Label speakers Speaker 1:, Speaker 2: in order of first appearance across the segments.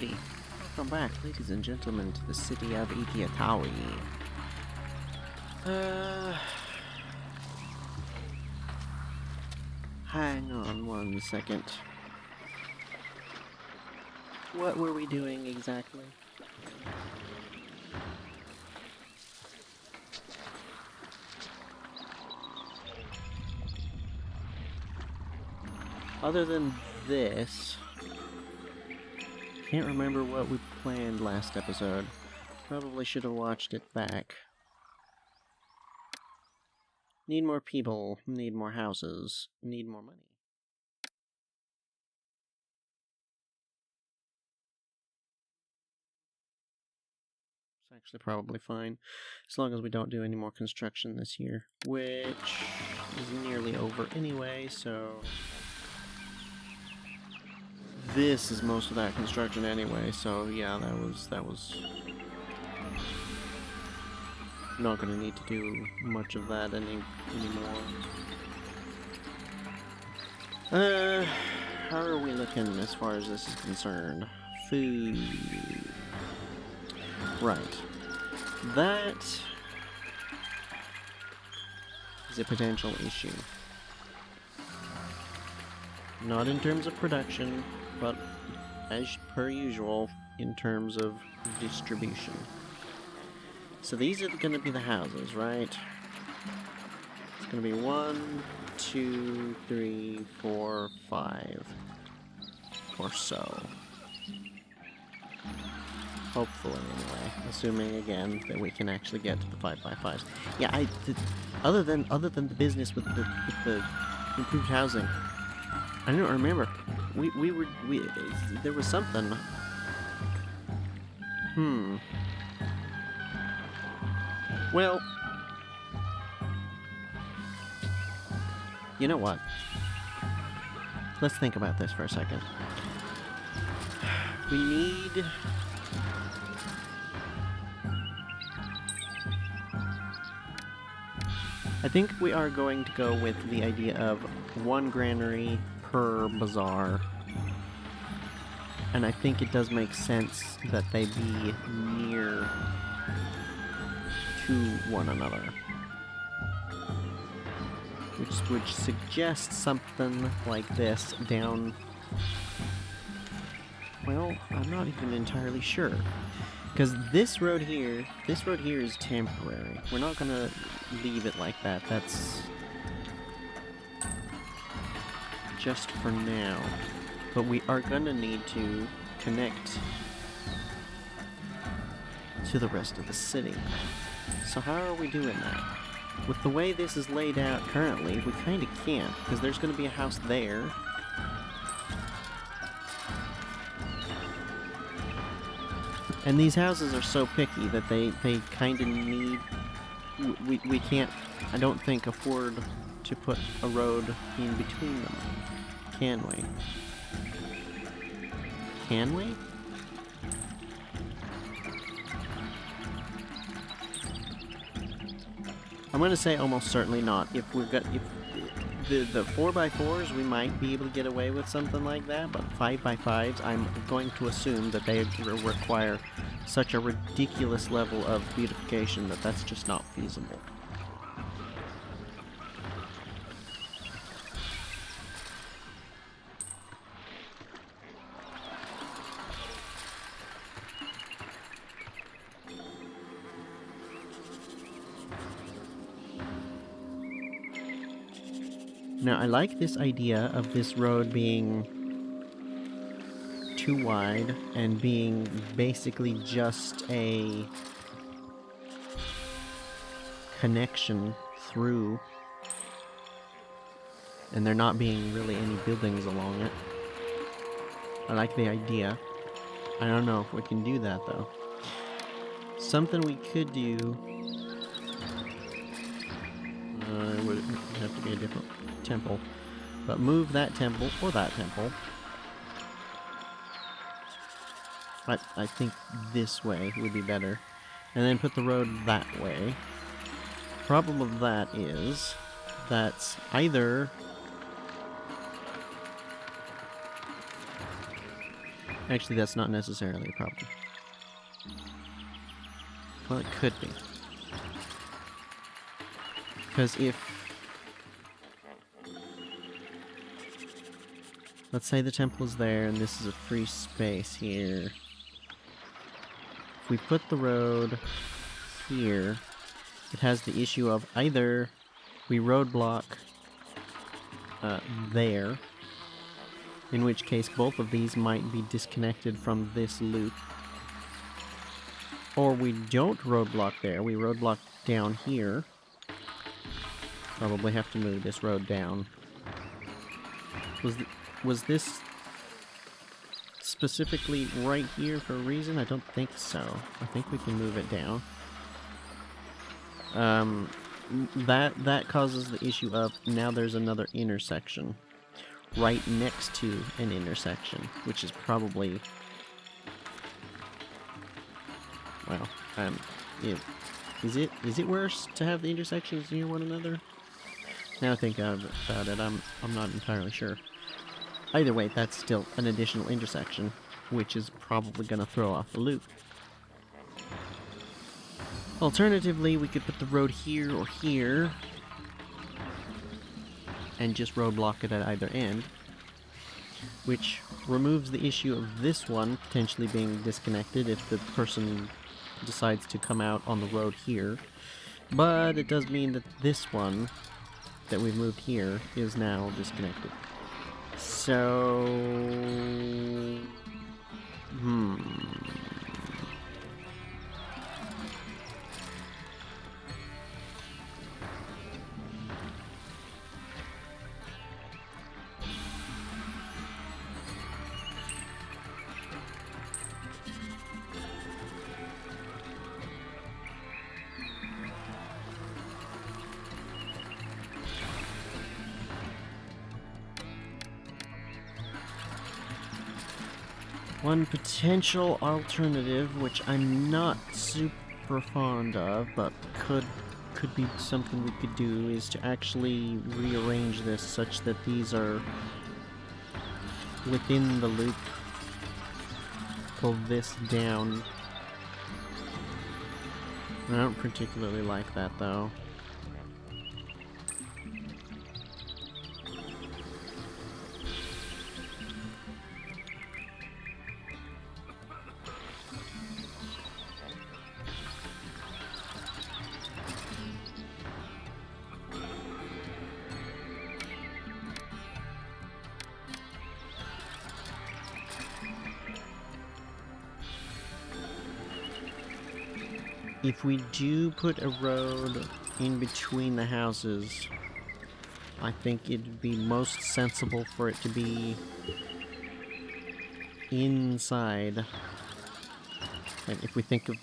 Speaker 1: Alrighty, welcome back, ladies and gentlemen, to the city of Ikiatawi. Hang on one second. What were we doing exactly? Other than this, can't remember what we planned last episode. Probably should have watched it back. Need more people, need more houses, need more money. It's actually probably fine, as long as we don't do any more construction this year, which is nearly over anyway, so... This is most of that construction anyway, so yeah, that was not gonna need to do much of that anymore. How are we looking as far as this is concerned? Food. Right. That is a potential issue. Not in terms of production, but as per usual, in terms of distribution. So these are going to be the houses, right? It's going to be 1, 2, 3, 4, 5 or so. Hopefully, anyway. Assuming again that we can actually get to the 5x5s. Yeah, other than the business with the improved housing, I don't remember. There was something. Well, you know what? Let's think about this for a second. We need... I think we are going to go with the idea of one granary per bazaar. And I think it does make sense that they be near to one another. Which suggests something like this down... Well, I'm not even entirely sure. Because this road here is temporary. We're not gonna leave it like that. That's just for now. But we are gonna need to connect to the rest of the city. So how are we doing that? With the way this is laid out currently, we kinda can't, because there's gonna be a house there. And these houses are so picky that they kinda need... We can't, I don't think, afford to put a road in between them. Can we? Can we? I'm gonna say almost certainly not. If the 4x4s, we might be able to get away with something like that, but 5x5s, I'm going to assume that they require such a ridiculous level of beautification that that's just not feasible. Now, I like this idea of this road being too wide and being basically just a connection through, and there not being really any buildings along it. I like the idea. I don't know if we can do that, though. Something we could do... it would have to be a different temple. But move that temple, or that temple. I think this way would be better. And then put the road that way. Problem with that is... that's either... Actually, that's not necessarily a problem. Well, it could be. Because if... let's say the temple is there and this is a free space here. If we put the road here, it has the issue of either we roadblock there, in which case both of these might be disconnected from this loop, or we don't roadblock there, we roadblock down here. Probably have to move this road down. Was this specifically right here for a reason? I don't think so. I think we can move it down. That causes the issue of now there's another intersection right next to an intersection, which is probably, well, is it worse to have the intersections near one another? Now I think about it, I'm not entirely sure. Either way, that's still an additional intersection, which is probably going to throw off the loop. Alternatively, we could put the road here or here, and just roadblock it at either end, which removes the issue of this one potentially being disconnected if the person decides to come out on the road here. But it does mean that this one that we've moved here is now disconnected. So... one potential alternative, which I'm not super fond of, but could be something we could do, is to actually rearrange this such that these are within the loop. Pull this down. I don't particularly like that, though. If we do put a road in between the houses, I think it'd be most sensible for it to be inside. And if we think of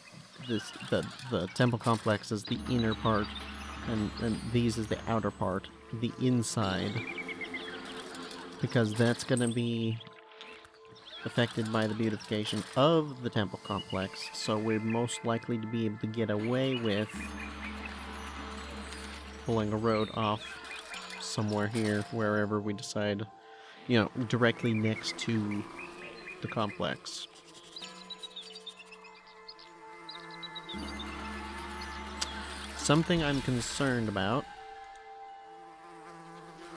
Speaker 1: this, the temple complex as the inner part, and these as the outer part, the inside, because that's going to be affected by the beautification of the temple complex, so we're most likely to be able to get away with pulling a road off somewhere here, wherever we decide, you know, directly next to the complex. Something I'm concerned about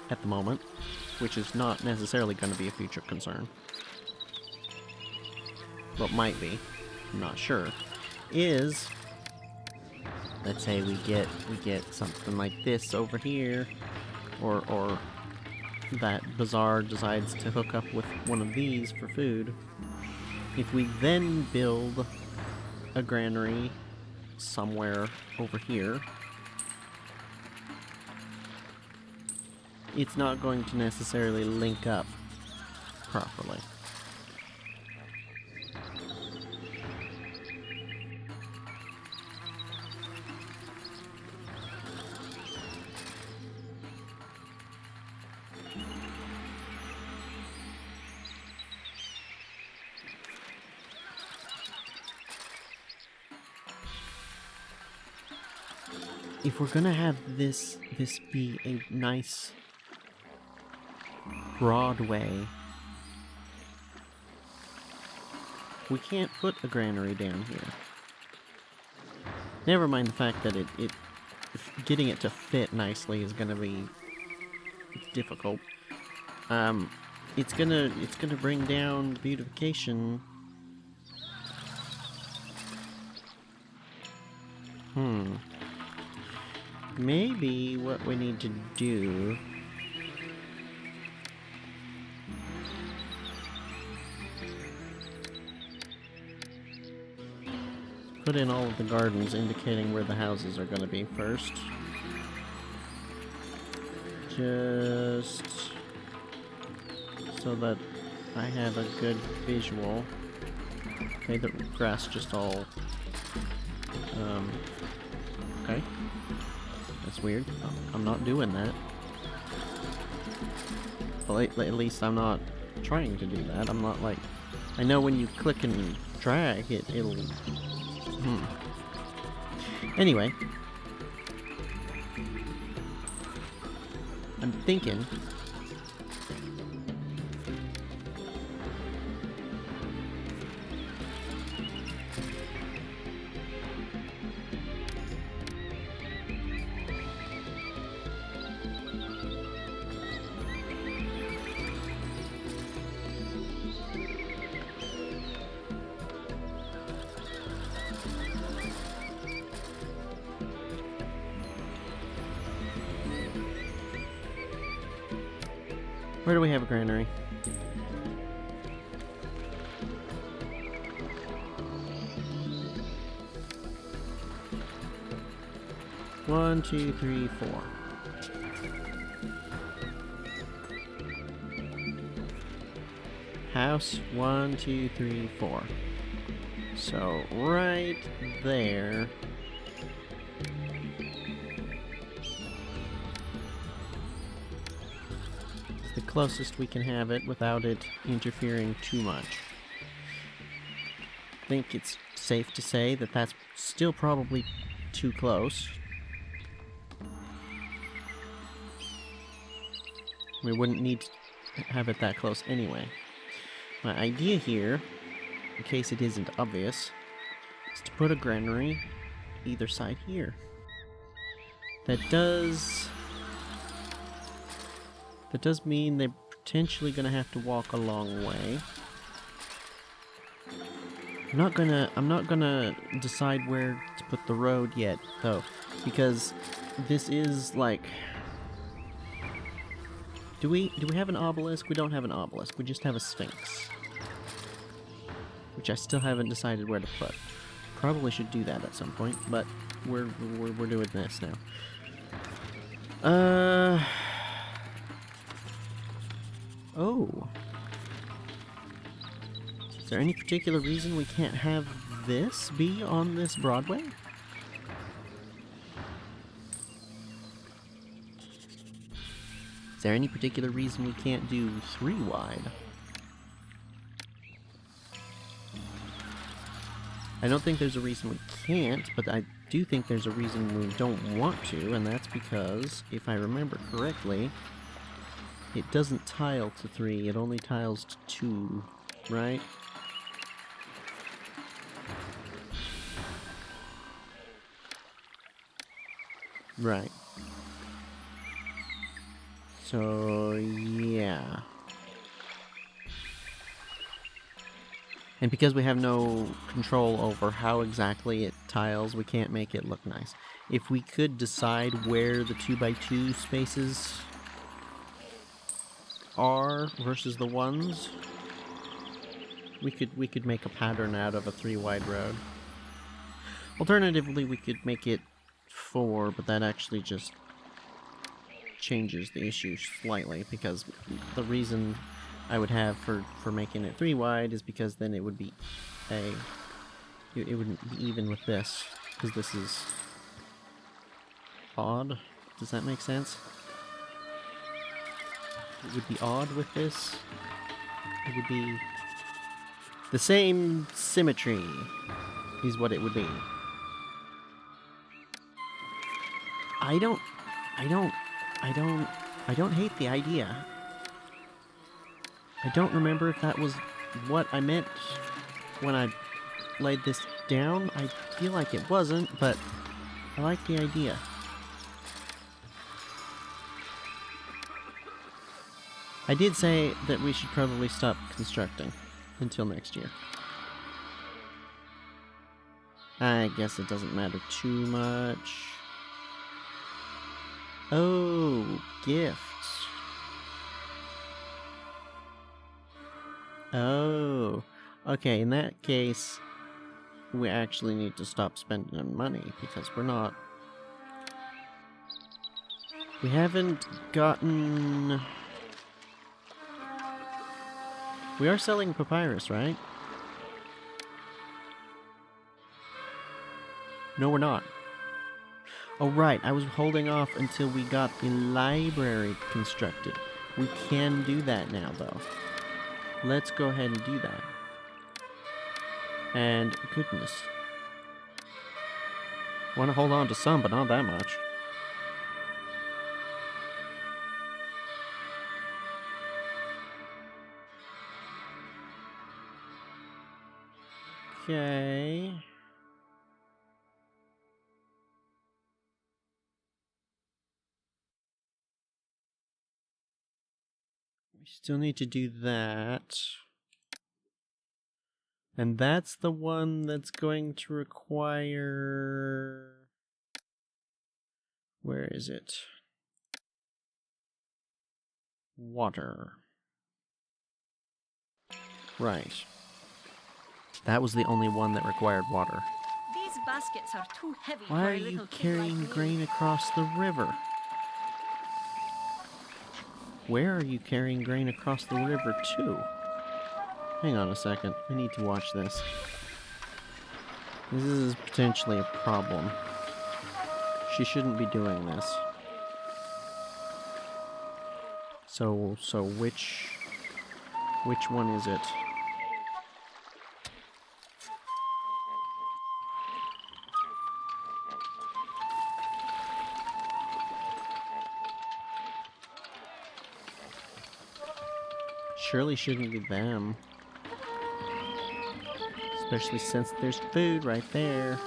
Speaker 1: at the moment, which is not necessarily going to be a future concern, but might be, I'm not sure, is, let's say we get something like this over here, or that bazaar decides to hook up with one of these for food. If we then build a granary somewhere over here, it's not going to necessarily link up properly. If we're gonna have this be a nice broad way, we can't put a granary down here. Never mind the fact that getting it to fit nicely is gonna be difficult. It's gonna bring down the beautification. Maybe what we need to do... put in all of the gardens indicating where the houses are gonna be first. Just so that I have a good visual. Okay, the grass just all... okay. That's weird. I'm not doing that. Well, at least I'm not trying to do that. I'm not like... I know when you click and drag, it'll... Anyway. I'm thinking... where do we have a granary? One, two, three, four. House, 1, 2, 3, 4. So, right there. It's the closest we can have it without it interfering too much. I think it's safe to say that that's still probably too close. We wouldn't need to have it that close anyway. My idea here, in case it isn't obvious, is to put a granary either side here. That does mean they're potentially gonna have to walk a long way. I'm not gonna decide where to put the road yet, though, because this is like... Do we have an obelisk? We don't have an obelisk. We just have a sphinx. Which I still haven't decided where to put. Probably should do that at some point, but we're doing this now. Oh. Is there any particular reason we can't have this be on this Broadway? Is there any particular reason we can't do 3 wide? I don't think there's a reason we can't, but I do think there's a reason we don't want to, and that's because, if I remember correctly, it doesn't tile to 3, it only tiles to 2, right? Right. So, yeah. And because we have no control over how exactly it tiles, we can't make it look nice. If we could decide where the 2x2 spaces are versus the ones, we could make a pattern out of a 3 wide road. Alternatively, we could make it 4, but that actually just changes the issue slightly, because the reason I would have for making it 3 wide is because then it would be it wouldn't be even with this, because this is odd. Does that make sense? It would be odd with this. It would be the same symmetry is what it would be. I don't hate the idea. I don't remember if that was what I meant when I laid this down. I feel like it wasn't, but I like the idea. I did say that we should probably stop constructing until next year. I guess it doesn't matter too much. Oh, gifts. Oh, okay, in that case, we actually need to stop spending money because we're not... We haven't gotten... We are selling papyrus, right? No, we're not. Oh, right, I was holding off until we got the library constructed. We can do that now, though. Let's go ahead and do that. And, goodness. Want to hold on to some, but not that much. Okay. We still need to do that. And that's the one that's going to require... Where is it? Water. Right. That was the only one that required water.
Speaker 2: These baskets are too heavy.
Speaker 1: Why are you carrying grain across the river? Where are you carrying grain across the river to? Hang on a second. I need to watch this. This is potentially a problem. She shouldn't be doing this. So which one is it? Surely shouldn't be them. Especially since there's food right there.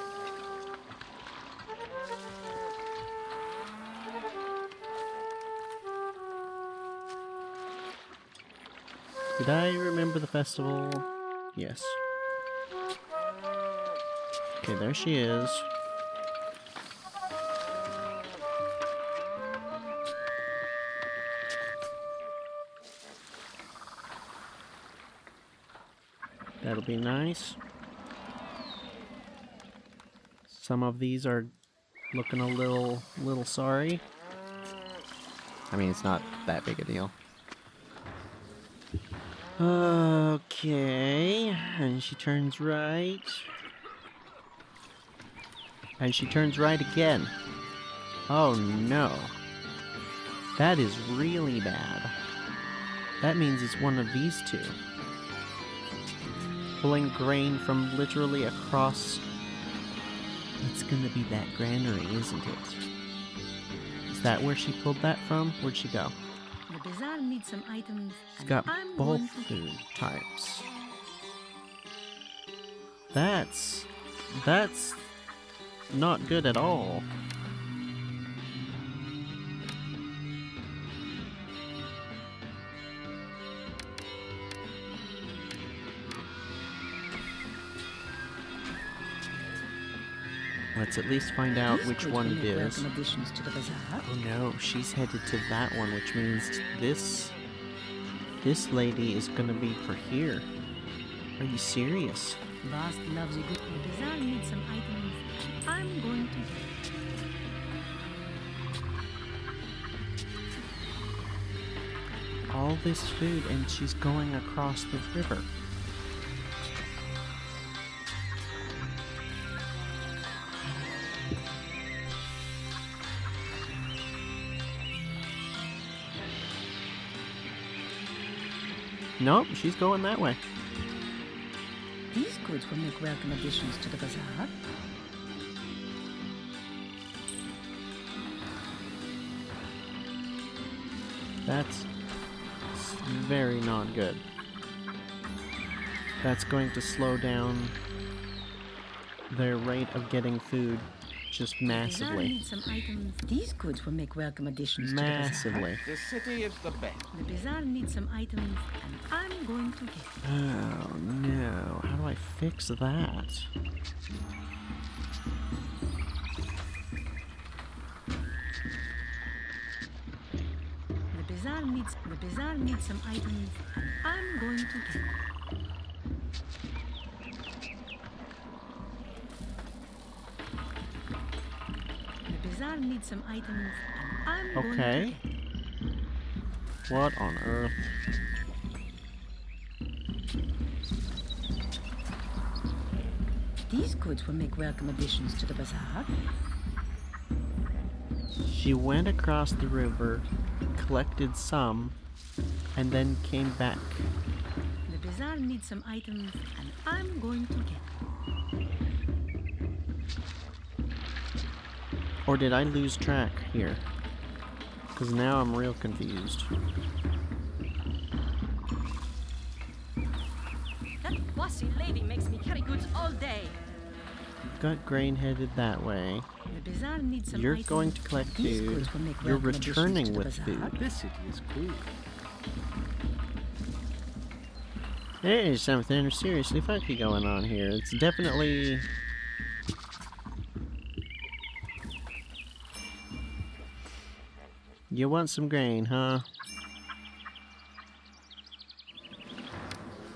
Speaker 1: Did I remember the festival? Yes. Okay, there she is. That'll be nice. Some of these are looking a little sorry. I mean, it's not that big a deal. Okay, and she turns right. And she turns right again. Oh no. That is really bad. That means it's one of these two. Pulling grain from literally across... It's gonna be that granary, isn't it? Is that where she pulled that from? Where'd she go?
Speaker 2: The bazaar needs some items.
Speaker 1: She's got both food types. That's not good at all. Let's at least find out which one it is. Oh no, she's headed to that one, which means this lady is gonna be for here. Are you serious?
Speaker 2: Bast loves a good bazaar needs some items. I'm going to...
Speaker 1: All this food and she's going across the river. Nope, she's going that way.
Speaker 2: These goods will make welcome additions to the bazaar.
Speaker 1: That's very not good. that's going to slow down their rate of getting food just
Speaker 2: The bazaar
Speaker 1: massively.
Speaker 2: needs some items. These goods will make welcome additions to the bazaar.
Speaker 1: Massively.
Speaker 3: The city is the best.
Speaker 2: The bazaar needs some items, and I'm going to get them.
Speaker 1: Oh no, how do I fix that?
Speaker 2: The bazaar needs some items, and I'm going to get them. The bazaar needs some items, and I'm going to
Speaker 1: Okay.
Speaker 2: get them.
Speaker 1: What on earth?
Speaker 2: These goods will make welcome additions to the bazaar.
Speaker 1: She went across the river, collected some, and then came back.
Speaker 2: The bazaar needs some items, and I'm going to get them.
Speaker 1: Or did I lose track here? Because now I'm real confused.
Speaker 4: That bossy lady makes me carry goods all day.
Speaker 1: Got grain headed that way.
Speaker 2: The bazaar needs some
Speaker 1: You're
Speaker 2: items.
Speaker 1: going to collect
Speaker 2: These
Speaker 1: food.
Speaker 2: goods will make
Speaker 1: You're
Speaker 2: welcome additions
Speaker 1: returning
Speaker 2: to the
Speaker 1: with
Speaker 2: bazaar.
Speaker 1: food.
Speaker 3: This city is cool.
Speaker 1: There's something seriously funky going on here. It's definitely... You want some grain, huh?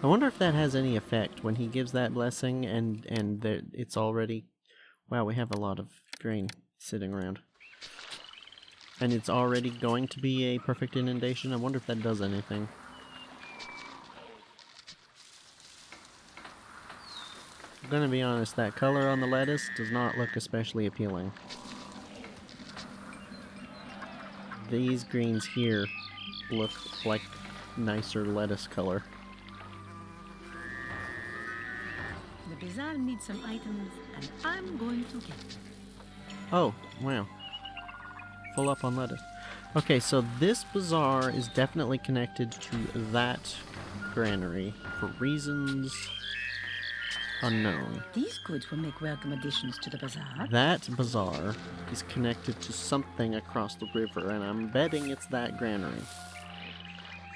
Speaker 1: I wonder if that has any effect when he gives that blessing and that it's already... Wow, we have a lot of grain sitting around. And it's already going to be a perfect inundation. I wonder if that does anything. I'm gonna be honest, that color on the lettuce does not look especially appealing. These greens here look like nicer lettuce color.
Speaker 2: The bazaar needs some items, and I'm going to get them.
Speaker 1: Oh, wow. Full up on lettuce. Okay, so this bazaar is definitely connected to that granary for reasons unknown.
Speaker 2: These goods will make welcome additions to the bazaar.
Speaker 1: That bazaar is connected to something across the river, and I'm betting it's that granary.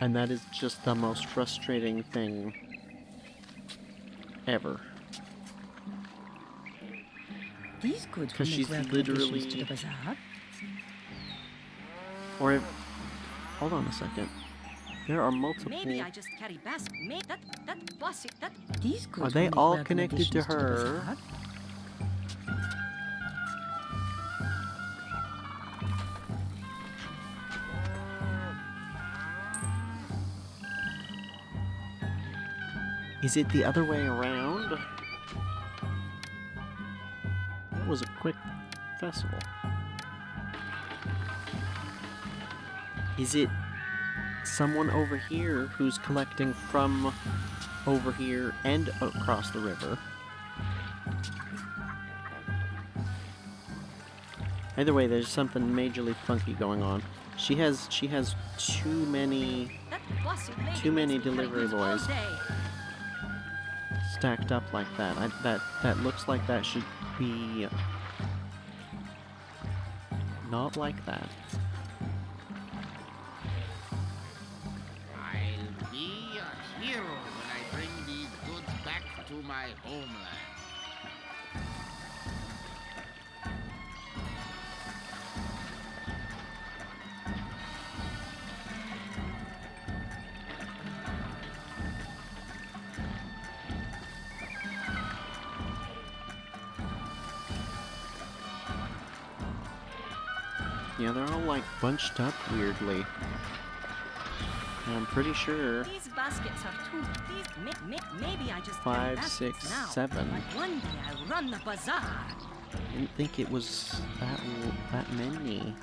Speaker 1: And that is just the most frustrating thing ever.
Speaker 2: These goods will
Speaker 1: 'Cause
Speaker 2: make
Speaker 1: she's
Speaker 2: welcome additions to
Speaker 1: literally-
Speaker 2: the bazaar.
Speaker 1: Or if... Hold on a second. There are multiple...
Speaker 4: Maybe I just carry basket. That bossy. That
Speaker 2: These goods
Speaker 1: Are
Speaker 2: will
Speaker 1: they
Speaker 2: make
Speaker 1: all
Speaker 2: welcome
Speaker 1: connected to
Speaker 2: additions the
Speaker 1: her?
Speaker 2: bazaar.
Speaker 1: Is it the other way around? That was a quick festival. Is it someone over here who's collecting from over here and across the river? Either way, there's something majorly funky going on. She has too many
Speaker 4: that bossy lady
Speaker 1: Too many
Speaker 4: makes me carry
Speaker 1: delivery
Speaker 4: goods all
Speaker 1: boys.
Speaker 4: day.
Speaker 1: stacked up like that. That looks like that should be not like that.
Speaker 5: I'll be a hero when I bring these goods back to my homeland.
Speaker 1: Yeah, they're all like bunched up weirdly. And I'm pretty sure
Speaker 4: These baskets are too. These maybe I just
Speaker 1: Five,
Speaker 4: carry
Speaker 1: six,
Speaker 4: baskets now.
Speaker 1: 7.
Speaker 4: But one day I'll run the bazaar.
Speaker 1: I didn't think it was that many.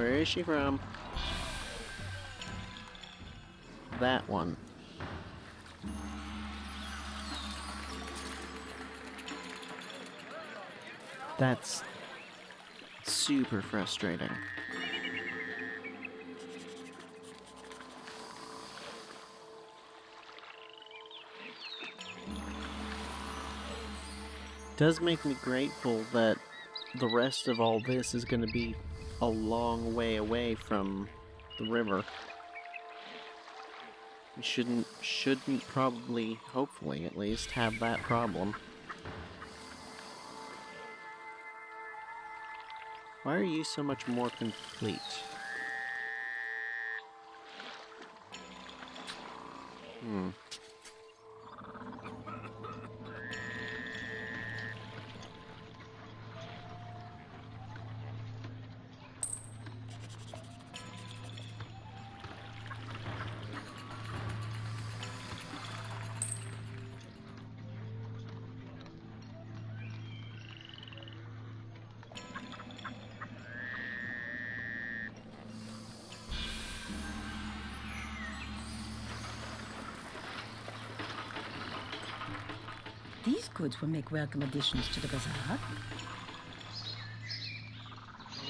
Speaker 1: Where is she from? That one. That's super frustrating. Does make me grateful that the rest of all this is going to be a long way away from the river. We shouldn't probably, hopefully at least, have that problem. Why are you so much more complete?
Speaker 2: These goods will make welcome additions to the bazaar.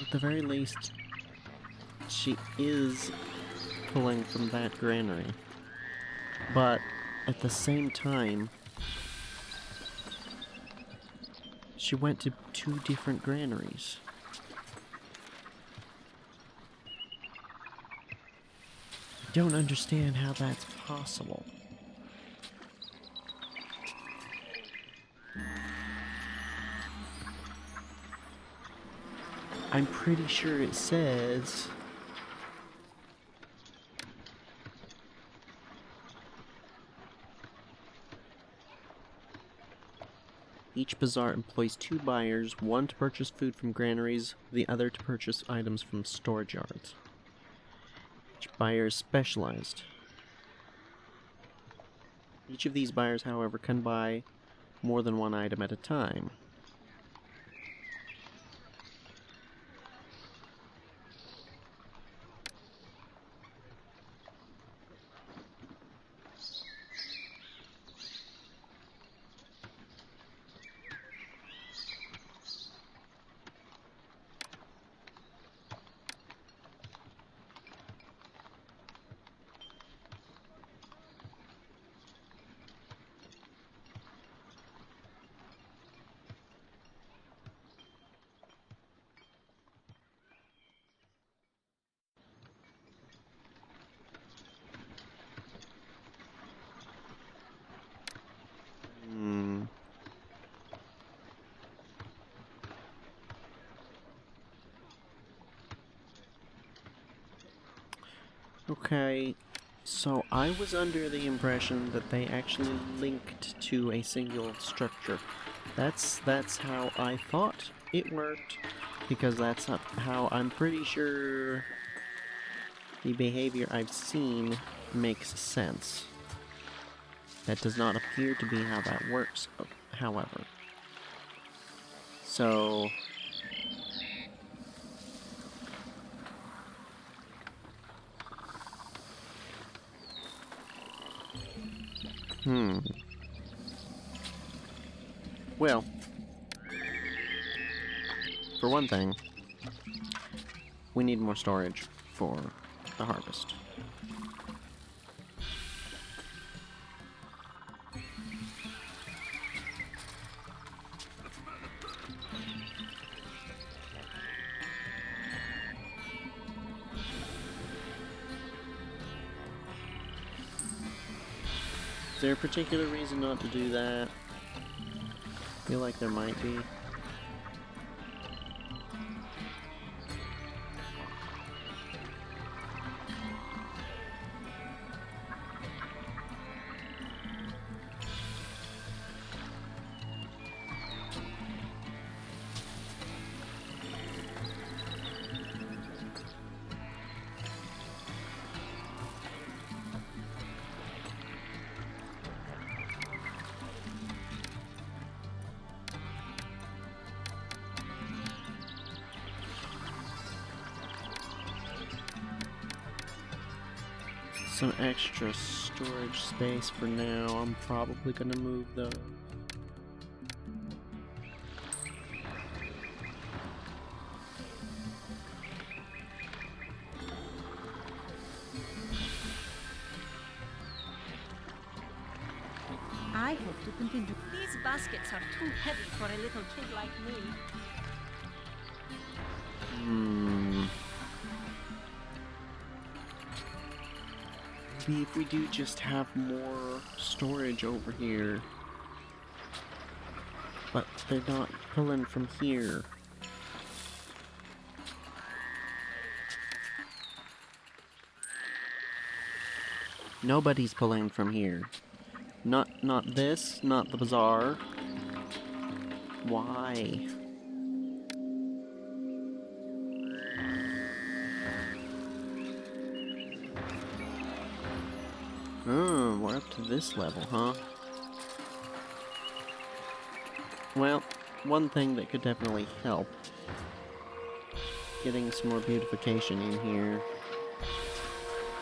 Speaker 1: At the very least, she is pulling from that granary. But at the same time, she went to 2 different granaries. I don't understand how that's possible. I'm pretty sure it says each bazaar employs 2 buyers, one to purchase food from granaries, the other to purchase items from storage yards. Each buyer is specialized. Each of these buyers, however, can buy more than one item at a time. Okay, so I was under the impression that they actually linked to a single structure. That's how I thought it worked, because that's how I'm pretty sure the behavior I've seen makes sense. That does not appear to be how that works, however. So... Well, for one thing, we need more storage for the harvest. Is there a particular reason not to do that? I feel like there might be. some extra storage space for now. I'm probably gonna move those.
Speaker 2: I hope to continue.
Speaker 4: These baskets are too heavy for a little kid like me.
Speaker 1: Maybe if we do just have more storage over here. But they're not pulling from here. Nobody's pulling from here. Not this, not the bazaar. Why? Oh, we're up to this level, huh? Well, one thing that could definitely help. Getting some more beautification in here.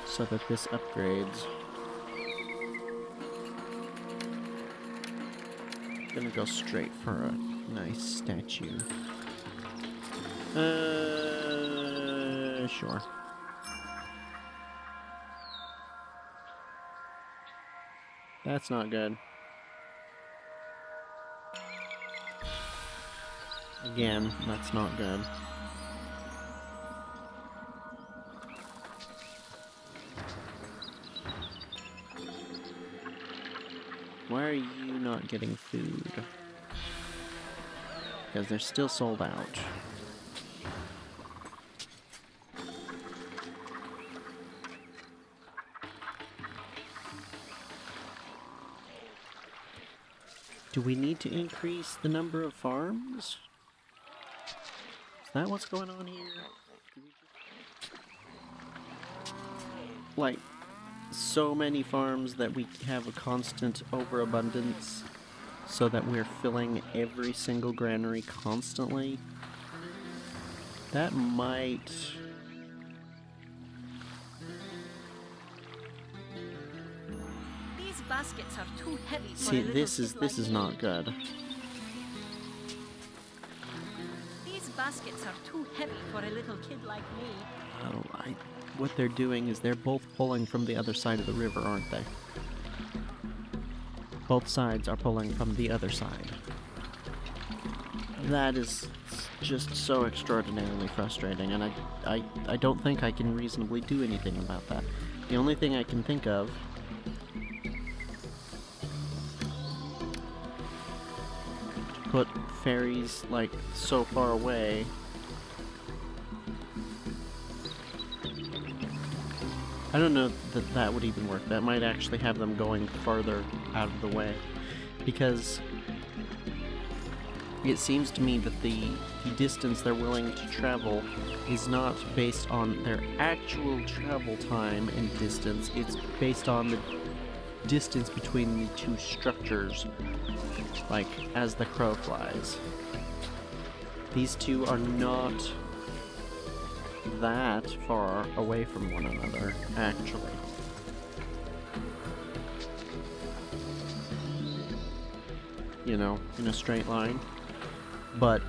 Speaker 1: So that this upgrades. Gonna go straight for a nice statue. Sure. That's not good. Again, that's not good. Why are you not getting food? Because they're still sold out. Do we need to increase the number of farms? Is that what's going on here? Like, so many farms that we have a constant overabundance so that we're filling every single granary constantly? That might...
Speaker 4: These baskets are too heavy for
Speaker 1: See,
Speaker 4: a little
Speaker 1: this
Speaker 4: kid
Speaker 1: is
Speaker 4: like
Speaker 1: not
Speaker 4: me.
Speaker 1: good.
Speaker 4: These baskets are too heavy for a little kid like me.
Speaker 1: Oh, what they're doing is they're both pulling from the other side of the river, aren't they? Both sides are pulling from the other side. That is just so extraordinarily frustrating, and I don't think I can reasonably do anything about that. The only thing I can think of to put ferries, like, so far away. I don't know that that would even work. That might actually have them going farther out of the way. Because it seems to me that the distance they're willing to travel is not based on their actual travel time and distance. It's based on the distance between the two structures, like, as the crow flies. These two are not that far away from one another, actually. You know, in a straight line. But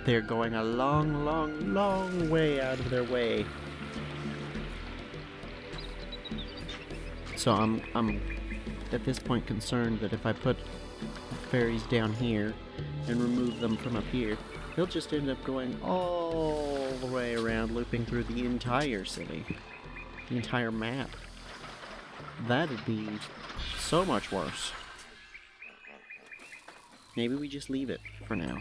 Speaker 1: they're going a long, long, long way out of their way. So I'm at this point concerned that if I put ferries down here and remove them from up here, they'll just end up going all the way around, looping through the entire city. The entire map. That'd be so much worse. Maybe we just leave it for now.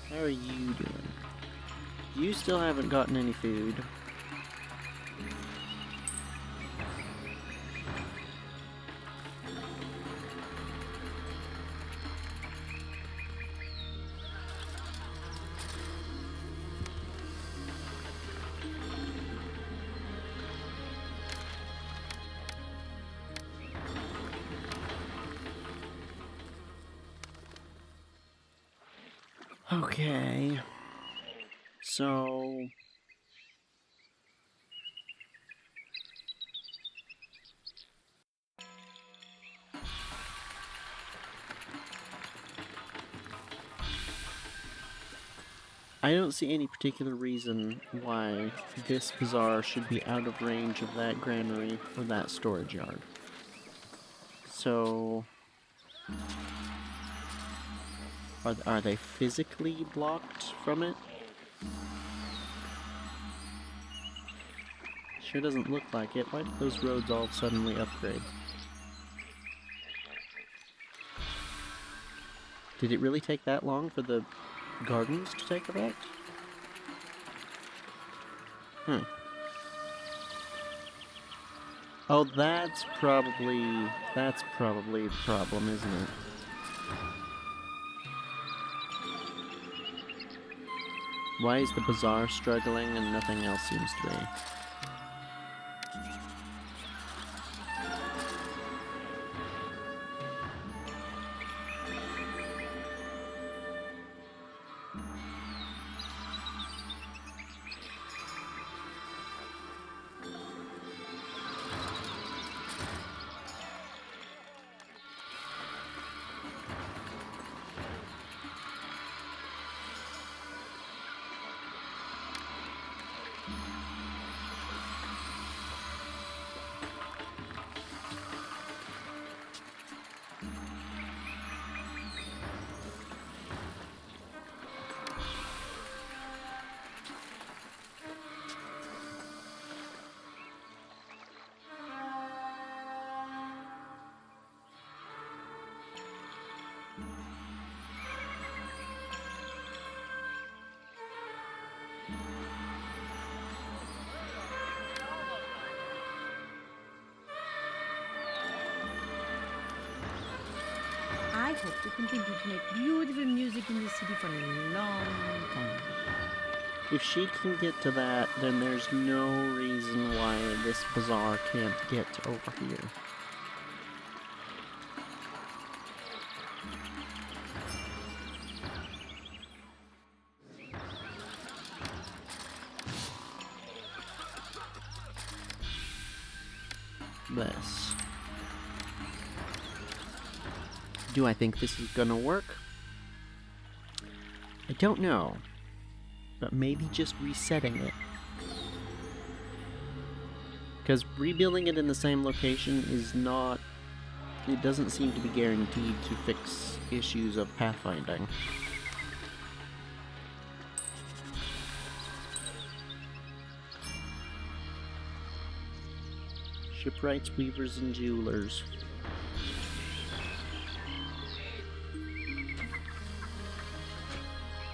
Speaker 1: How are you doing? You still haven't gotten any food. Okay. So... I don't see any particular reason why this bazaar should be out of range of that granary or that storage yard. So... Are they physically blocked from it? Sure doesn't look like it. Why did those roads all suddenly upgrade? Did it really take that long for the gardens to take effect? Hmm. Oh, that's probably the problem, isn't it? Why is the bazaar struggling and nothing else seems to be?
Speaker 2: I hope to continue to make beautiful music in this city for a long time.
Speaker 1: If she can get to that, then there's no reason why this bazaar can't get over here. This. Do I think this is gonna work? I don't know. But maybe just resetting it. Because rebuilding it in the same location is not... It doesn't seem to be guaranteed to fix issues of pathfinding. Shipwrights, weavers, and jewelers.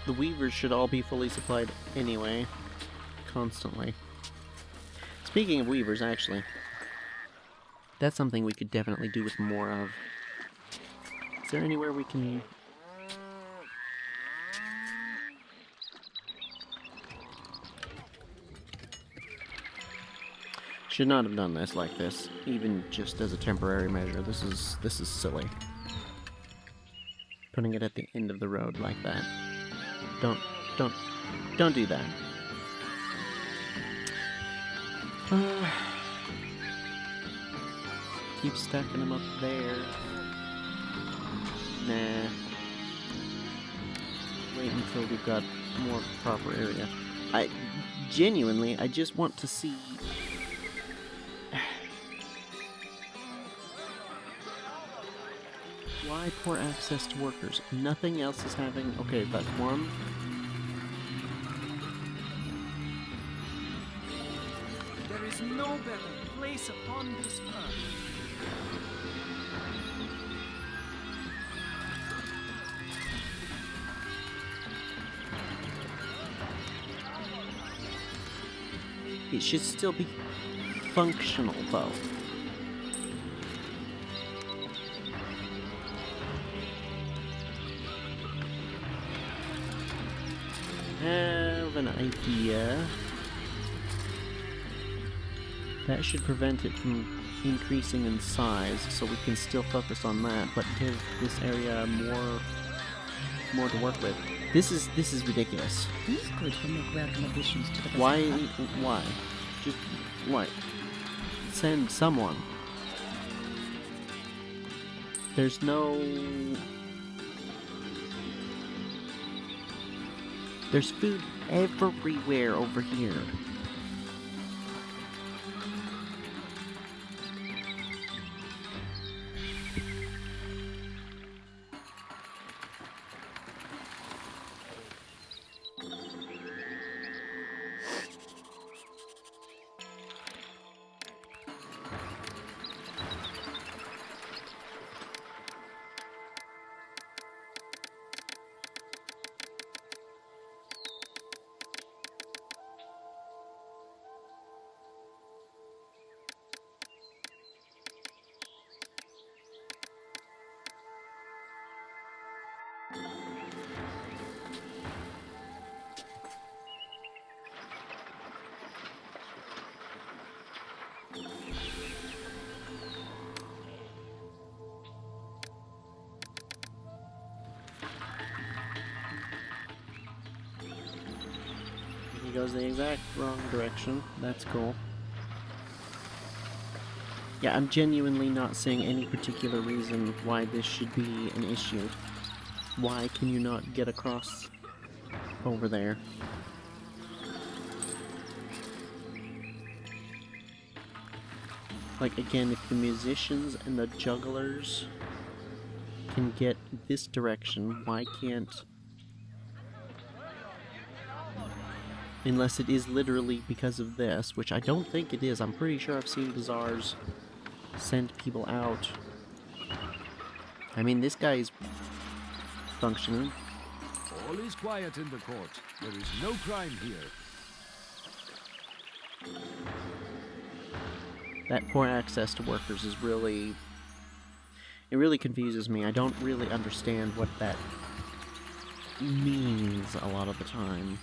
Speaker 1: The weavers should all be fully supplied anyway. Constantly. Speaking of weavers, actually. That's something we could definitely do with more of. Is there anywhere we can... Should not have done this like this, even just as a temporary measure. This is silly. Putting it at the end of the road like that. Don't do that. Keep stacking them up there. Nah. Wait until we've got more proper area. I just want to see... Why poor access to workers? Nothing else is having... Okay, that's one.
Speaker 6: There is no better place upon this earth.
Speaker 1: It should still be functional, though. Have an idea. That should prevent it from increasing in size, so we can still focus on that, but give this area more to work with. This is ridiculous.
Speaker 2: These could make welcome additions to the
Speaker 1: Why?
Speaker 2: bazaar.
Speaker 1: Why? Just what? Send someone. There's no. There's food everywhere over here. He goes the exact wrong direction. That's cool. Yeah, I'm genuinely not seeing any particular reason why this should be an issue. Why can you not get across over there? Like, again, if the musicians and the jugglers can get this direction, why can't... Unless it is literally because of this, which I don't think it is. I'm pretty sure I've seen bazaars send people out. I mean, this guy's functioning.
Speaker 7: All is quiet in the court. There is no crime here.
Speaker 1: That poor access to workers is really... It really confuses me. I don't really understand what that means a lot of the time.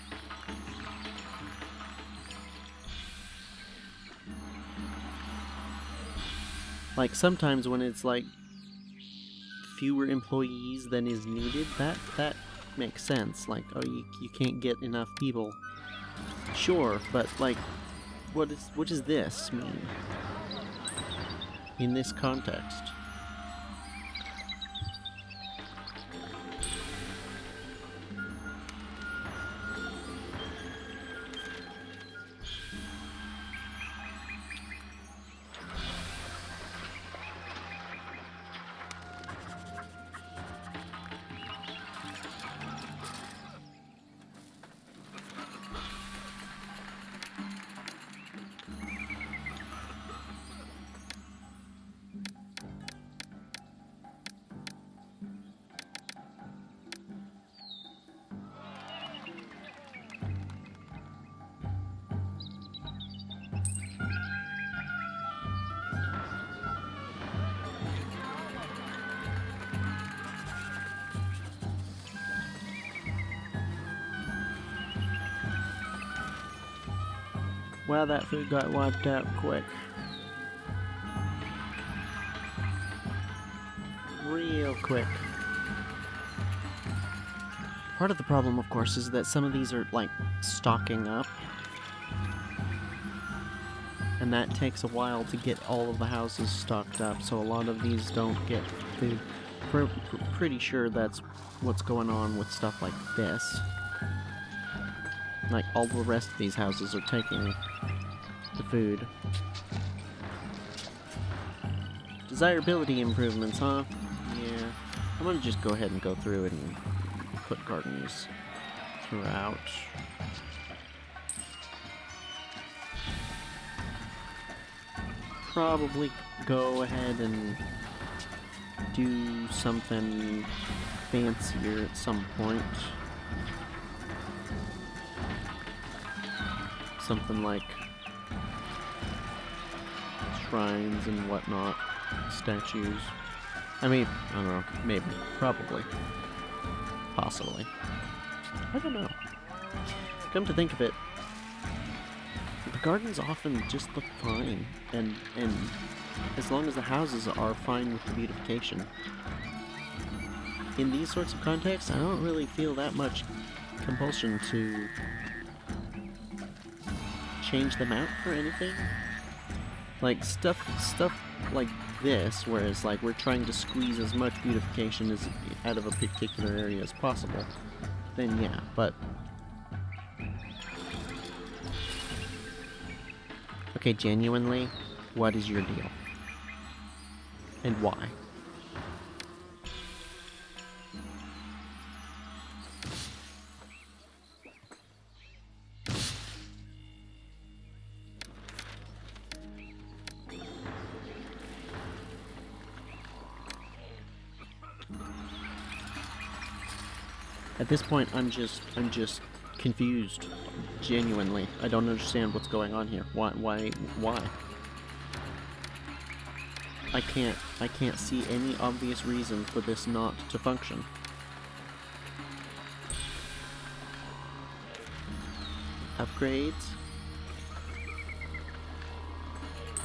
Speaker 1: Like, sometimes when it's, like, fewer employees than is needed, that makes sense. Like, oh, you can't get enough people. Sure, but, like, what does this mean? In this context? Wow, that food got wiped out quick. Real quick. Part of the problem, of course, is that some of these are, like, stocking up. And that takes a while to get all of the houses stocked up, so a lot of these don't get food. Pretty sure that's what's going on with stuff like this. Like, all the rest of these houses are taking the food. Desirability improvements, huh? Yeah. I'm gonna just go ahead and go through and put gardens throughout. Probably go ahead and do something fancier at some point. Something like shrines and whatnot, statues. I mean, I don't know, maybe, probably, possibly. I don't know. Come to think of it, the gardens often just look fine, and as long as the houses are fine with the beautification. in these sorts of contexts, I don't really feel that much compulsion to change them out for anything. Like stuff like this, whereas like we're trying to squeeze as much beautification as out of a particular area as possible, then yeah, but okay, genuinely, what is your deal? And why? At this point, I'm just confused. Genuinely, I don't understand what's going on here. Why? I can't see any obvious reason for this not to function. Upgrades?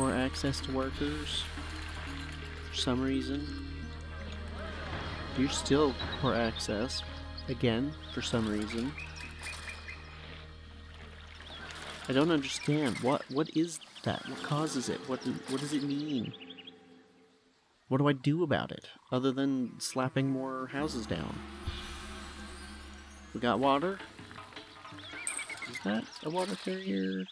Speaker 1: More access to workers? For some reason. You're still poor access. Again, for some reason. I don't understand. What is that? What causes it? What does it mean? What do I do about it? Other than slapping more houses down? We got water? Is that a water carrier?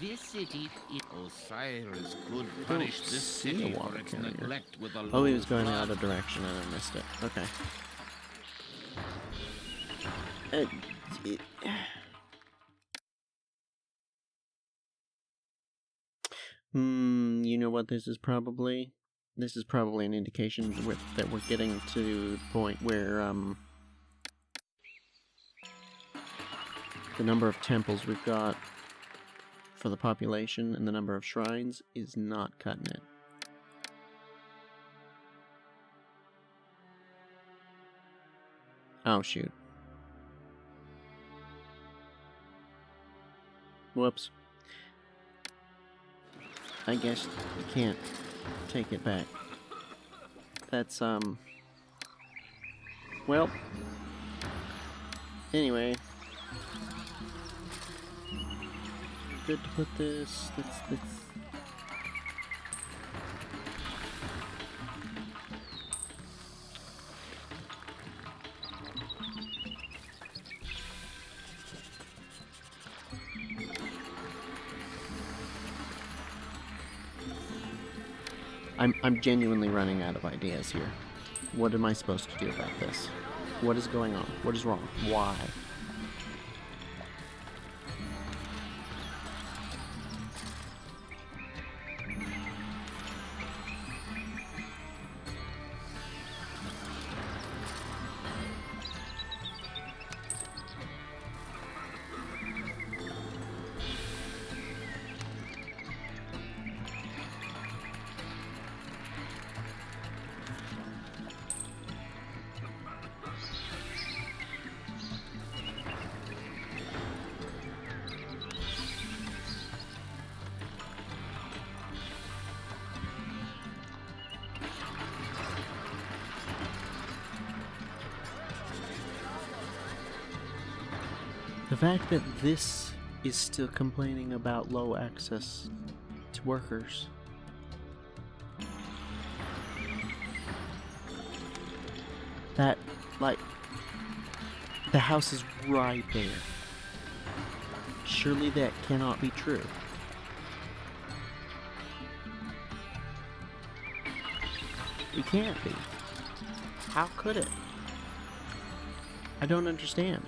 Speaker 5: This city, Osiris could
Speaker 1: I
Speaker 5: punish
Speaker 1: don't
Speaker 5: this
Speaker 1: see a
Speaker 5: city
Speaker 1: water
Speaker 5: for its
Speaker 1: carrier.
Speaker 5: neglect with a
Speaker 1: Oh, he
Speaker 5: low
Speaker 1: was going
Speaker 5: flood.
Speaker 1: out of direction and I missed it. Okay. It, you know what this is probably? This is probably an indication that we're getting to the point where, the number of temples we've got for the population and the number of shrines is not cutting it. Oh, shoot. Whoops. I guess you can't take it back. That's, well, anyway. Good to put this, let's... I'm genuinely running out of ideas here. What am I supposed to do about this? What is going on? What is wrong? Why? The fact that this is still complaining about low access to workers. That, like, the house is right there. Surely that cannot be true. It can't be. How could it? I don't understand.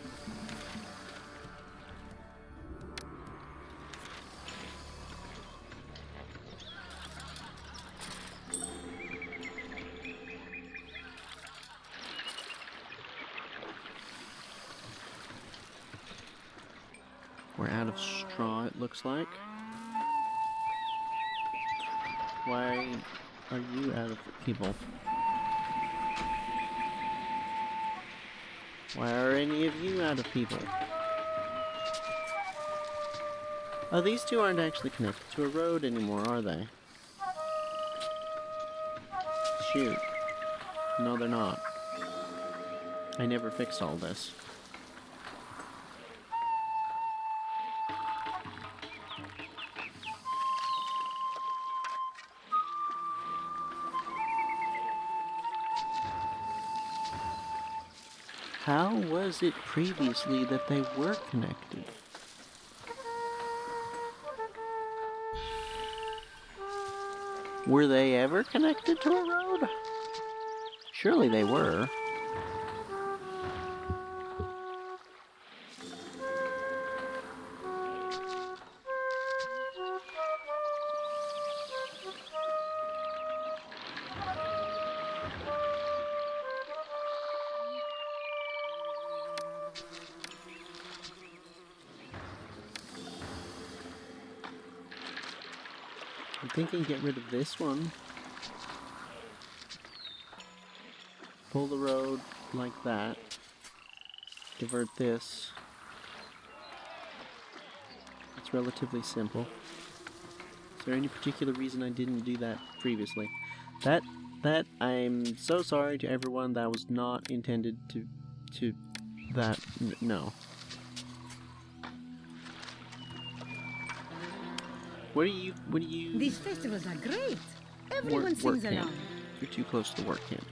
Speaker 1: We're out of straw, it looks like. Why are you out of people? Why are any of you out of people? Oh, these two aren't actually connected to a road anymore, are they? Shoot. No, they're not. I never fixed all this. How was it previously that they were connected? Were they ever connected to a road? Surely they were. I'm thinking get rid of this one. Pull the road like that. Divert this. It's relatively simple. Is there any particular reason I didn't do that previously? That I'm so sorry to everyone. That was not intended to that no. What do you
Speaker 2: These festivals are great. Everyone
Speaker 1: work
Speaker 2: sings
Speaker 1: camp?
Speaker 2: along.
Speaker 1: You're too close to the work camp.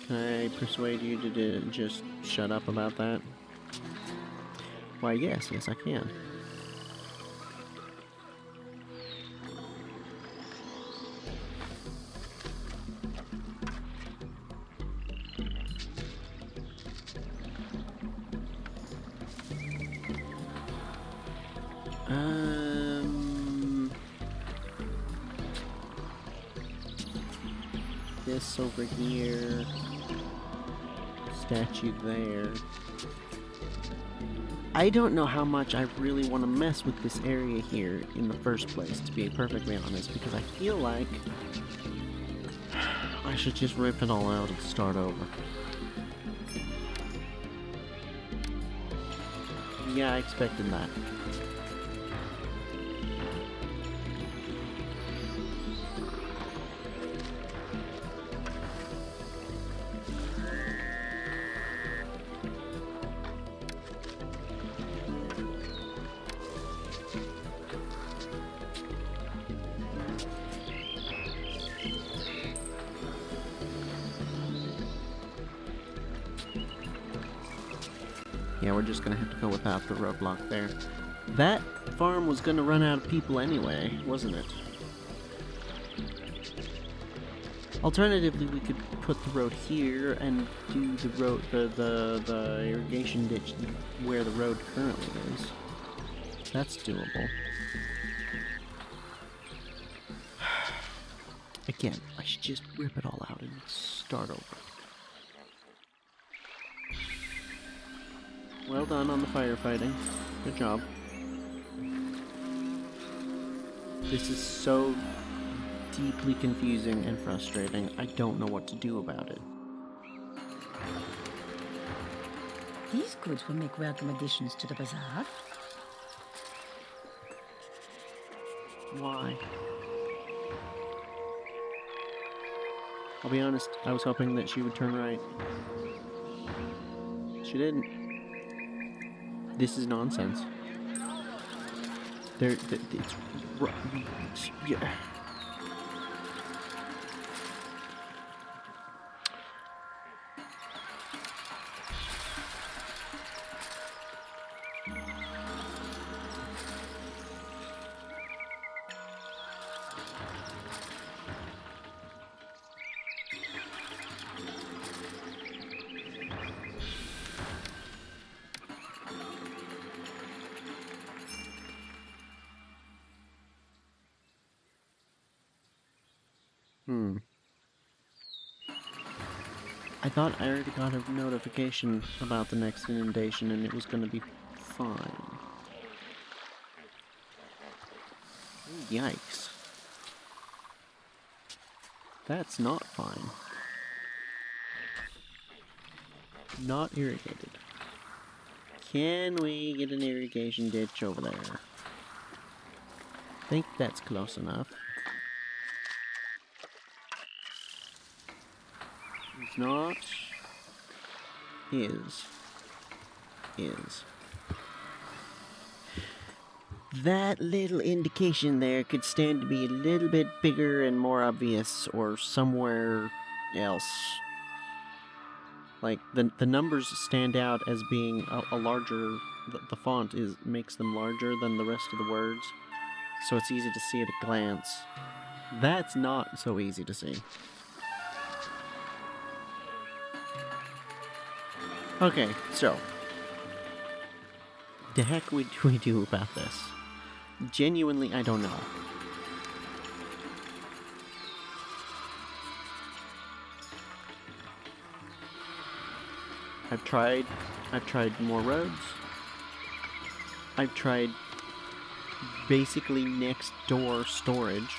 Speaker 1: Can I persuade you to just shut up about that? Why, yes, I can. This over here. Statue there. I don't know how much I really want to mess with this area here in the first place, to be perfectly honest, because I feel like I should just rip it all out and start over. Yeah, I expected that. Yeah, we're just gonna have to go without the roadblock there. That farm was gonna run out of people anyway, wasn't it? Alternatively, we could put the road here and do the road, the irrigation ditch where the road currently is. That's doable. Again, I should just rip it all out and start over. Well done on the firefighting. Good job. This is so deeply confusing and frustrating. I don't know what to do about it.
Speaker 2: These goods will make welcome additions to the bazaar.
Speaker 1: Why? I'll be honest, I was hoping that she would turn right. She didn't. This is nonsense. It's... Yeah. I thought I already got a notification about the next inundation and it was gonna be fine. Ooh, yikes. That's not fine. Not irrigated. Can we get an irrigation ditch over there? I think that's close enough. not is that little indication there could stand to be a little bit bigger and more obvious or somewhere else. Like, the numbers stand out as being a larger... The font makes them larger than the rest of the words, so it's easy to see at a glance. That's not so easy to see. Okay, so... the heck do we do about this? Genuinely, I don't know. I've tried more roads. I've tried basically next door storage.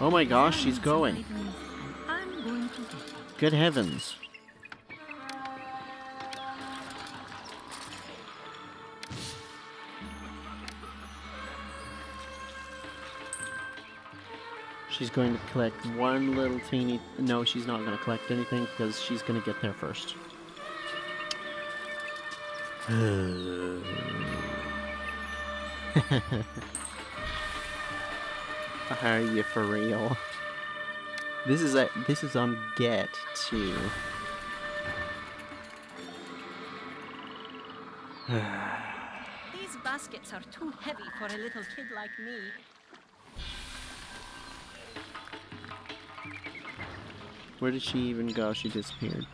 Speaker 1: Oh my gosh, she's going.
Speaker 2: I'm going to get it.
Speaker 1: Good heavens. She's going to collect one little teeny... No, she's not going to collect anything because she's going to get there first. Are you for real? This is on get too.
Speaker 4: These baskets are too heavy for a little kid like me.
Speaker 1: Where did she even go? She disappeared.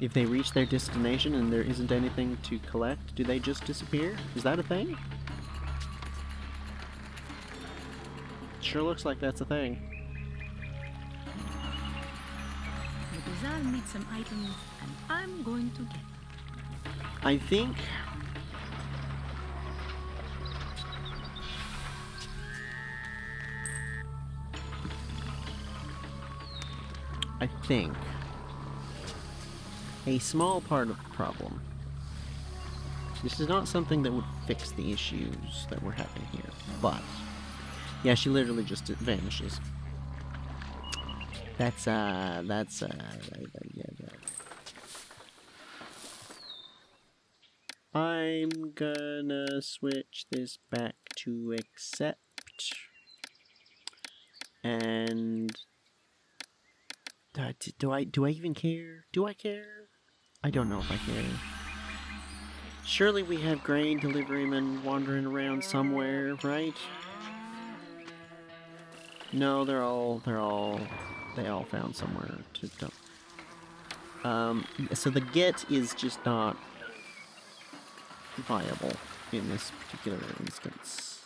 Speaker 1: If they reach their destination and there isn't anything to collect, do they just disappear? Is that a thing? Sure looks like that's a thing.
Speaker 2: The bazaar needs some items, and I'm going to get them.
Speaker 1: I think... a small part of the problem. This is not something that would fix the issues that we're having here, but... yeah, she literally just vanishes. Yeah. I'm gonna switch this back to accept. And... do I even care? Do I care? I don't know if I care. Surely we have grain deliverymen wandering around somewhere, right? No, they all found somewhere to dump. So the get is just not viable in this particular instance.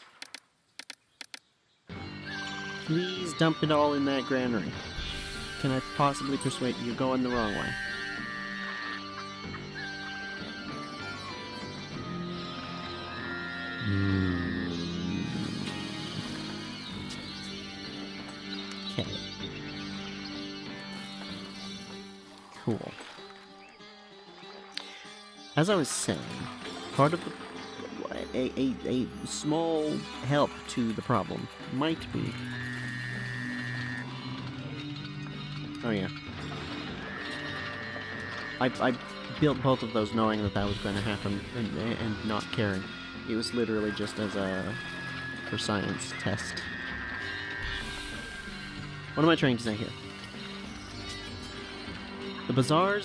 Speaker 1: Please dump it all in that granary. Can I possibly persuade you? You're going the wrong way. Okay. Cool. As I was saying, part of a small help to the problem might be... oh yeah. I built both of those knowing that was going to happen and not caring. It was literally just as a for science test. What am I trying to say here? The bazaar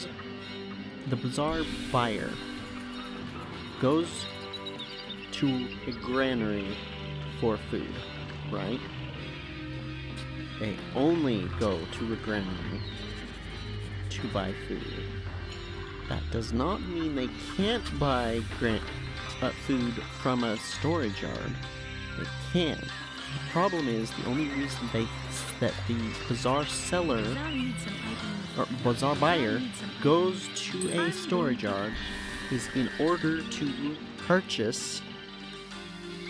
Speaker 1: buyer goes to a granary for food, right? They only go to a granary to buy food. That does not mean they can't buy food from a storage yard. They can. The problem is the only reason that the bazaar seller or bazaar buyer goes to a storage yard is in order to purchase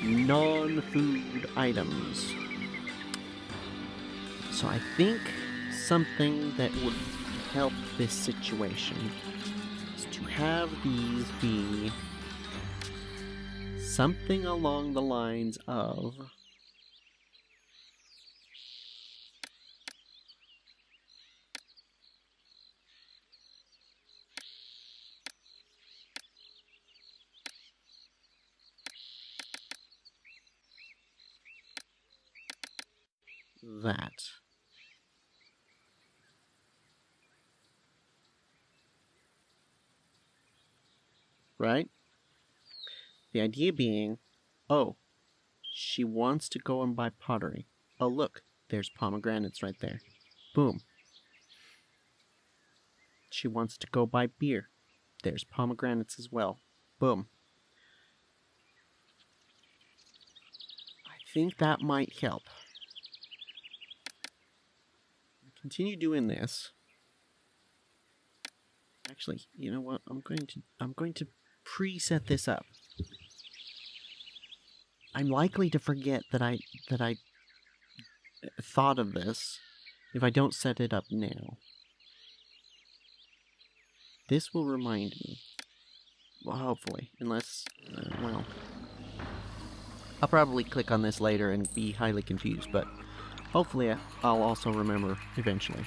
Speaker 1: non-food items. So I think something that would help this situation is to have these be something along the lines of that. Right? The idea being, oh, she wants to go and buy pottery. Oh, look, there's pomegranates right there. Boom. She wants to go buy beer. There's pomegranates as well. Boom. I think that might help. Continue doing this. Actually, you know what? I'm going to preset this up. I'm likely to forget that I thought of this if I don't set it up now. This will remind me. Well, hopefully. Unless, well... I'll probably click on this later and be highly confused, but hopefully I'll also remember eventually.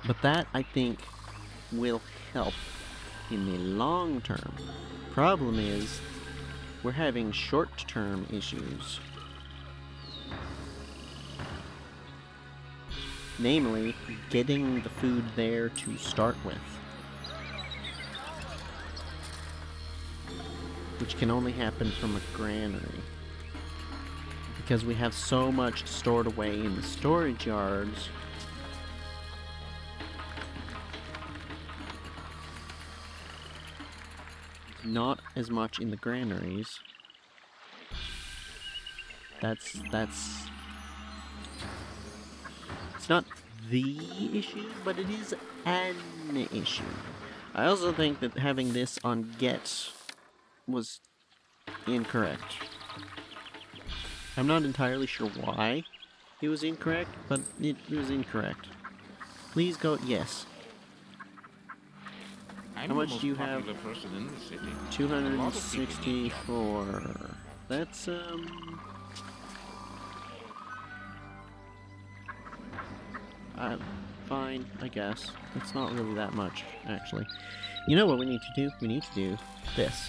Speaker 1: But that, I think, will help in the long term. Problem is, we're having short-term issues. Namely, getting the food there to start with. Which can only happen from a granary. Because we have so much stored away in the storage yards. Not as much in the granaries. That's it's not the issue, but it is an issue. I also think that having this on get was incorrect. I'm not entirely sure why it was incorrect, but it was incorrect. Please go, yes.
Speaker 5: I'm
Speaker 1: How
Speaker 5: the
Speaker 1: much
Speaker 5: most
Speaker 1: do you have?
Speaker 5: popular person in the city.
Speaker 1: 264. That's, fine, I guess. It's not really that much, actually. You know what we need to do? We need to do this.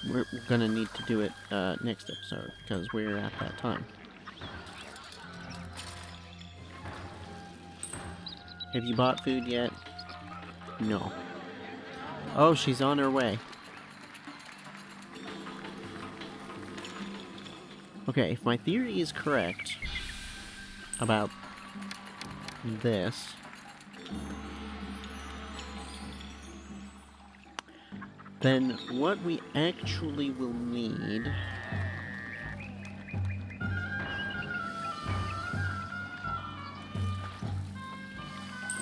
Speaker 1: We're gonna need to do it, next episode, because we're at that time. Have you bought food yet? No. Oh, she's on her way. Okay, if my theory is correct about this, then what we actually will need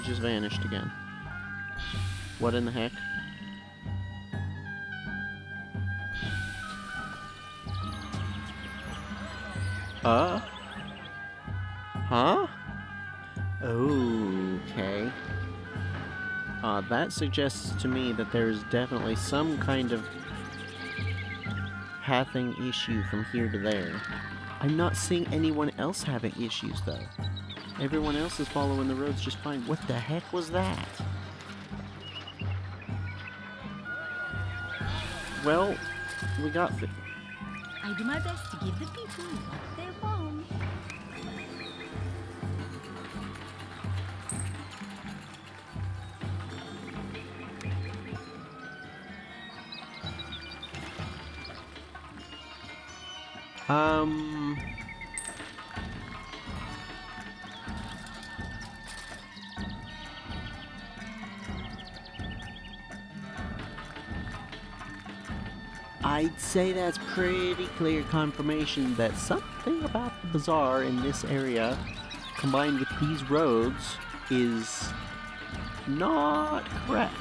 Speaker 1: just vanished again. What in the heck? Huh? Okay. That suggests to me that there's definitely some kind of pathing issue from here to there. I'm not seeing anyone else having issues, though. Everyone else is following the roads just fine. What the heck was that? Well, we got...
Speaker 2: I do my best to give the people what they want.
Speaker 1: I'd say that's pretty clear confirmation that something about the bazaar in this area, combined with these roads, is not correct.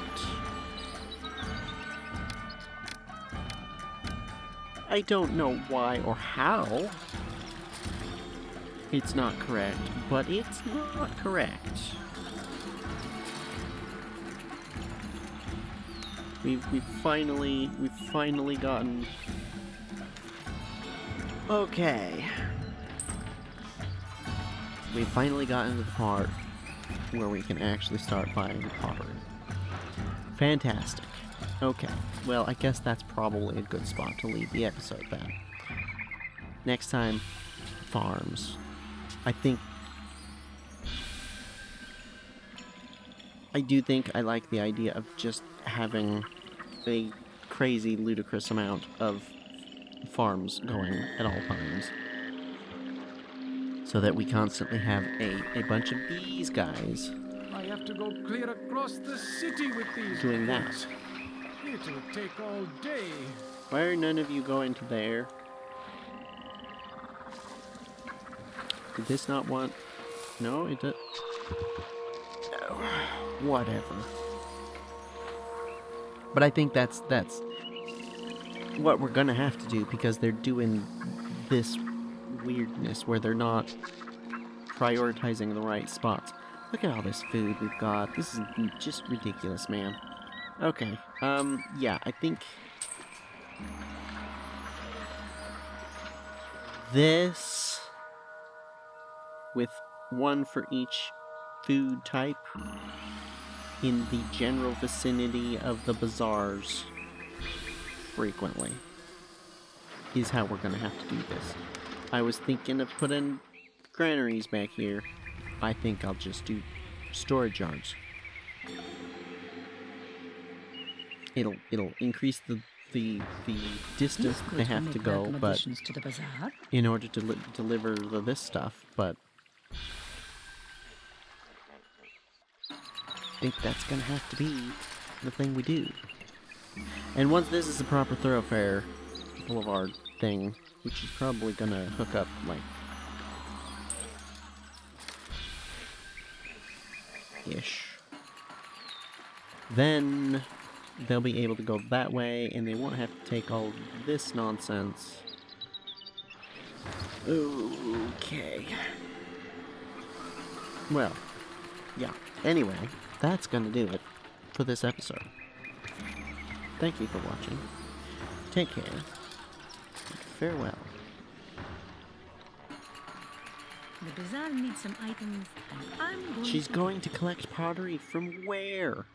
Speaker 1: I don't know why or how it's not correct, but it's not correct. We've finally gotten... Okay. We've finally gotten to the part where we can actually start buying pottery. Fantastic. Okay, well, I guess that's probably a good spot to leave the episode then. Next time, farms. I do think I like the idea of just having a crazy, ludicrous amount of farms going at all times. So that we constantly have a bunch of these guys
Speaker 6: I have to go clear across the city with these
Speaker 1: doing that.
Speaker 6: goods. It'll take all day.
Speaker 1: Why are none of you going to there? Did this not want... No, it does... No. Whatever. But I think that's what we're gonna have to do, because they're doing this weirdness where they're not prioritizing the right spots. Look at all this food we've got. This is just ridiculous, man. Okay, yeah, I think this, with one for each food type in the general vicinity of the bazaars frequently, is how we're gonna have to do this. I was thinking of putting granaries back here. I think I'll just do storage yards. It'll increase the distance that they have to go, but
Speaker 2: to the bazaar.
Speaker 1: in order to deliver this stuff, but I think that's gonna have to be the thing we do. And once this is a proper thoroughfare boulevard thing, which is probably gonna hook up like ish, then they'll be able to go that way and they won't have to take all this nonsense. Okay. Well, yeah. Anyway, that's gonna do it for this episode. Thank you for watching. Take care. And farewell.
Speaker 2: The bazaar needs some items, and I'm going
Speaker 1: She's
Speaker 2: to...
Speaker 1: going to collect pottery from where?